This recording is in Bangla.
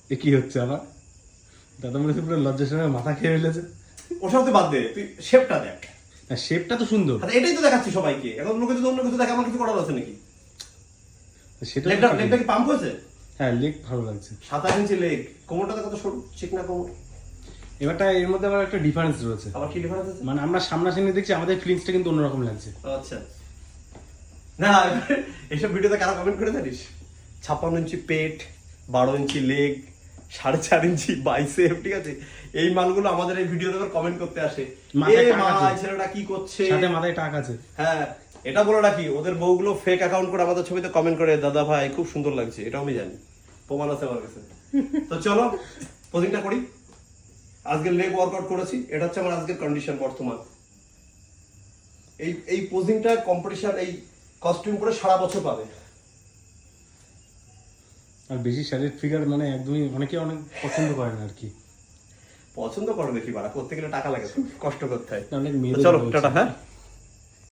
এ কি হচ্ছে আমার? দাদা মনে হচ্ছে পুরো লজ্জার সময় মাথা খেয়ে ফেলেছে। ওসব তুই বাদ দে, তুই শেপটা দেখ। না, শেপটা তো সুন্দর। আচ্ছা, এটাই তো দেখাচ্ছি সবাইকে। এখন লোকে যদি অন্য কিছু দেখে, আমার কিছু করার আছে নাকি? সেটা লেগটা কি পাম্প হয়েছে? হ্যাঁ, লেগ ভালো লাগছে। 27 ইঞ্চি লেগ, কোমরটা কত সরু, চিকনা কোমর। এবারটা এর মধ্যে আবার একটা ডিফারেন্স রয়েছে। আবার কি ডিফারেন্স আছে? মানে আমরা সামনাসামনি দেখছি, আমাদের ফিলিংসটা কিন্তু অন্যরকম লাগছে। আচ্ছা, না এইসব ভিডিওতে কারা কমেন্ট করে জানিস? 56 ইঞ্চি পেট, 12 ইঞ্চি লেগ, 4.5 ইঞ্চি বাইসেপ, ঠিক আছে? এই মালগুলো আমাদের এই ভিডিওতে কমেন্ট করতে আসে, মাথায় এ টাক মা আছে। এই ছেলেটা কি করছে, সাথে মাথায় টাক আছে। হ্যাঁ। এটা বলে রাখি, ওদের বউগুলো ফেক অ্যাকাউন্ট করে আমাদের ছবিতে কমেন্ট করে, দাদা ভাই খুব সুন্দর লাগছে, এটাও আমি জানি, প্রমাণ আছে আমার কাছে। তো চলো পোজিংটা করি। আজকে লেগ ওয়ার্কআউট করেছি, এটা হচ্ছে আমার আজকের কন্ডিশন বর্তমান। এই পোজিংটা কম্পিটিশন, এই কস্টিউম পরে সারা বছর পাবে। আর বেশি শারীরিক ফিগার মানে একদমই অনেকে অনেক পছন্দ করে না আর কি। পছন্দ করো দেখি, বাড়া করতে গেলে টাকা লাগে তো, কষ্ট করতে হয়। অনেক তো মেয়েদের চলো বলছে। টাটা, হ্যাঁ।